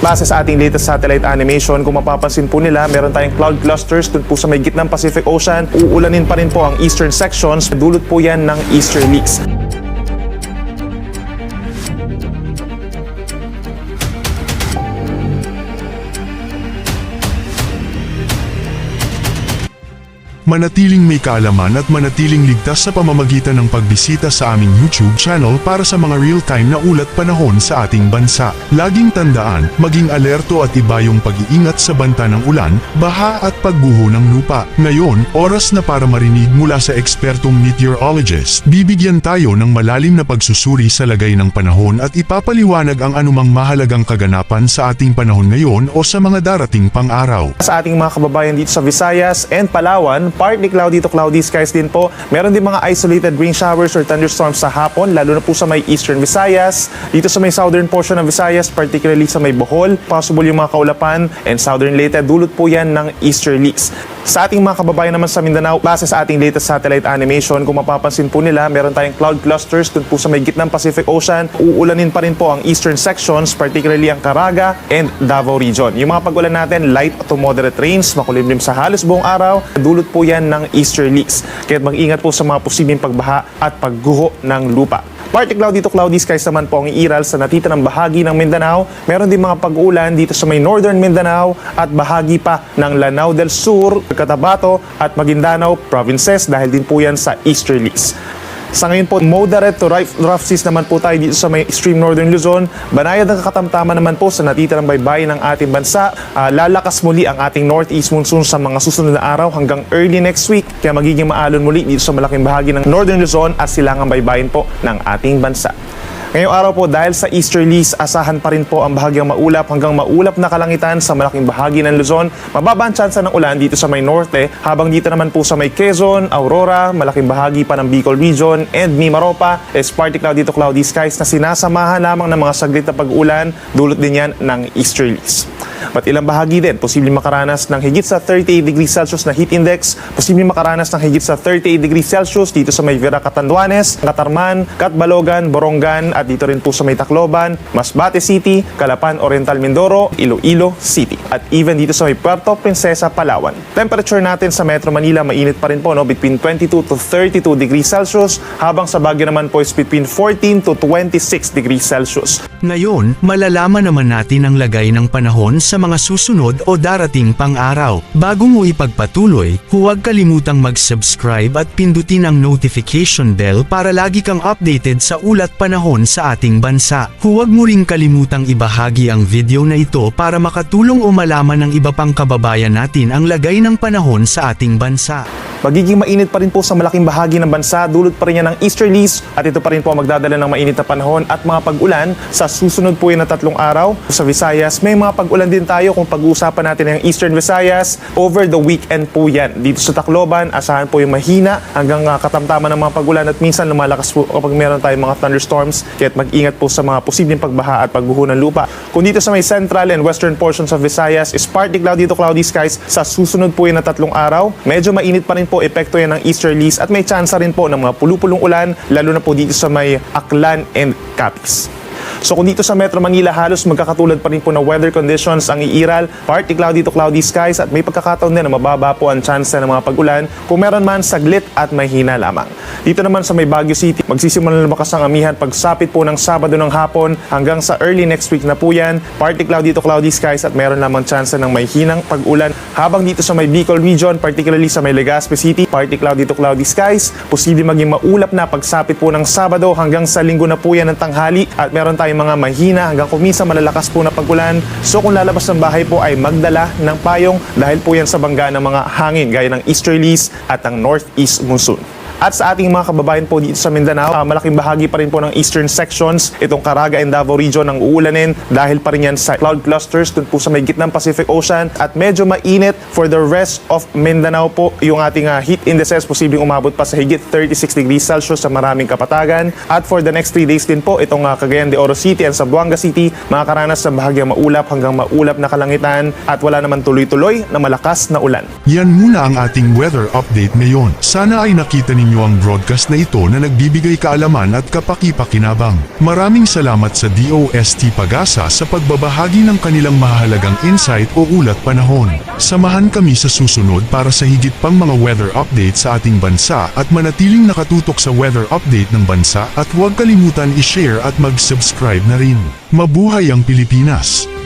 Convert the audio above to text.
Base sa ating latest satellite animation, kung mapapansin po nila, meron tayong cloud clusters dun po sa may gitnang Pacific Ocean. Uulanin pa rin po ang eastern sections. Dulot po yan ng easterlies. Manatiling may kaalaman at manatiling ligtas sa pamamagitan ng pagbisita sa aming YouTube channel para sa mga real-time na ulat panahon sa ating bansa. Laging tandaan, maging alerto at iba yung pag-iingat sa banta ng ulan, baha at pagguho ng lupa. Ngayon, oras na para marinig mula sa ekspertong meteorologist. Bibigyan tayo ng malalim na pagsusuri sa lagay ng panahon at ipapaliwanag ang anumang mahalagang kaganapan sa ating panahon ngayon o sa mga darating pang araw. Sa ating mga kababayan dito sa Visayas and Palawan, partly cloudy to cloudy skies din po. Meron din mga isolated rain showers or thunderstorms sa hapon, lalo na po sa may eastern Visayas. Dito sa may southern portion ng Visayas, particularly sa may Bohol, possible yung mga kaulapan, and southern Leyte, dulot po yan ng easterlies. Sa ating mga kababayan naman sa Mindanao, base sa ating latest satellite animation, kung mapapansin po nila, meron tayong cloud clusters dun po sa may gitnang Pacific Ocean. Uulanin pa rin po ang eastern sections, particularly ang Caraga and Davao region. Yung mga pag-ulan natin, light to moderate rains, makulimlim sa halos buong araw, dulot po yan ng easterlies. Kaya mag-ingat po sa mga posibleng pagbaha at pagguho ng lupa. Partly cloudy to cloudy skies naman po ang iiral sa natitirang bahagi ng Mindanao. Meron din mga pag-uulan dito sa may northern Mindanao at bahagi pa ng Lanao del Sur, Cotabato at Maguindanao provinces dahil din po yan sa easterlies. Sa ngayon po, moderate to rough seas naman po tayo dito sa may extreme northern Luzon. Banayad ang katamtaman naman po sa natitirang baybayin ng ating bansa. Lalakas muli ang ating northeast monsoon sa mga susunod na araw hanggang early next week. Kaya magiging maalon muli dito sa malaking bahagi ng northern Luzon at silangang baybayin po ng ating bansa. Ngayong araw po, dahil sa easterlies, asahan pa rin po ang bahagyang maulap hanggang maulap na kalangitan sa malaking bahagi ng Luzon. Mababa ang tsansa ng ulan dito sa may norte, habang dito naman po sa may Quezon, Aurora, malaking bahagi pa ng Bicol region, and Mimaropa is partly cloudy to cloudy skies na sinasamahan lamang ng mga saglit na pag-ulan, dulot din yan ng easterlies. But ilang bahagi din, posibleng makaranas ng higit sa 38 degrees Celsius na heat index, posibleng makaranas ng higit sa 38 degrees Celsius dito sa may Vera Catanduanes, Catarman, Catbalogan, Borongan, at dito rin po sa may Tacloban, Masbate City, Calapan Oriental Mindoro, Iloilo City, at even dito sa may Puerto Princesa, Palawan. Temperature natin sa Metro Manila, mainit pa rin po, no? Between 22 to 32 degrees Celsius, habang sa Baguio naman po is between 14 to 26 degrees Celsius. Ngayon, malalaman naman natin ang lagay ng panahon sa mga susunod o darating pang araw. Bago mo ipagpatuloy, huwag kalimutang mag-subscribe at pindutin ang notification bell para lagi kang updated sa ulat panahon sa ating bansa. Huwag mo ring kalimutang ibahagi ang video na ito para makatulong o malaman ng iba pang kababayan natin ang lagay ng panahon sa ating bansa. Magiging mainit pa rin po sa malaking bahagi ng bansa, dulot pa rin yan ng easterlies at ito pa rin po magdadala ng mainit na panahon at mga pag-ulan sa susunod po yan na 3 araw. Sa Visayas, may mga pag-ulan din tayo kung pag-uusapan natin ang Eastern Visayas. Over the weekend po yan. Dito sa Tacloban, asahan po yung mahina hanggang katamtaman ng mga pag-ulan at minsan lumalakas po kapag meron tayong mga thunderstorms. Kaya't mag-ingat po sa mga posibleng pagbaha at pagguho ng lupa. Kung dito sa may central and western portions of Visayas is partly cloudy to cloudy skies sa susunod po yan na 3 araw. Medyo mainit pa rin po epekto yan ng easterlies at may tsansa rin po ng mga pulupulong ulan lalo na po dito sa may Aklan and Capiz. So kung dito sa Metro Manila halos magkakatulad pa rin po na weather conditions ang iiral, partly cloudy to cloudy skies at may pagkakataon din na mababa po ang tsansa ng mga pag-ulan kung meron man saglit at mahina lamang. Dito naman sa may Baguio City, magsisimula na lumakas ang amihan pagsapit po ng Sabado ng hapon hanggang sa early next week na po yan, partly cloudy to cloudy skies at meron lamang tsansa ng may hinang pag-ulan. Habang dito sa may Bicol region, particularly sa may Legazpi City, partly cloudy to cloudy skies, posible maging maulap na pagsapit po ng Sabado hanggang sa Linggo na po yan ng tanghali at meron tayong mga mahina hanggang kuminsan malalakas po na pag-ulan. So kung lalabas ng bahay po ay magdala ng payong dahil po yan sa bangga ng mga hangin gaya ng easterlies at ang northeast monsoon. At sa ating mga kababayan po dito sa Mindanao, malaking bahagi pa rin po ng eastern sections, itong Caraga and Davao region ang uulanin dahil pa rin yan sa cloud clusters dun po sa may gitnang Pacific Ocean at medyo mainit for the rest of Mindanao po. Yung ating heat indices posibleng umabot pa sa higit 36 degrees Celsius sa maraming kapatagan. At for the next 3 days din po, itong Cagayan de Oro City and Zamboanga City, makakaranas ng bahagyang maulap hanggang maulap na kalangitan at wala naman tuloy-tuloy na malakas na ulan. Yan muna ang ating weather update ngayon. Sana ay nakita ninyo inyo ang broadcast na ito na nagbibigay kaalaman at kapaki-pakinabang. Maraming salamat sa DOST Pag-asa sa pagbabahagi ng kanilang mahalagang insight o ulat panahon. Samahan kami sa susunod para sa higit pang mga weather update sa ating bansa at manatiling nakatutok sa weather update ng bansa at huwag kalimutan i-share at mag-subscribe na rin. Mabuhay ang Pilipinas!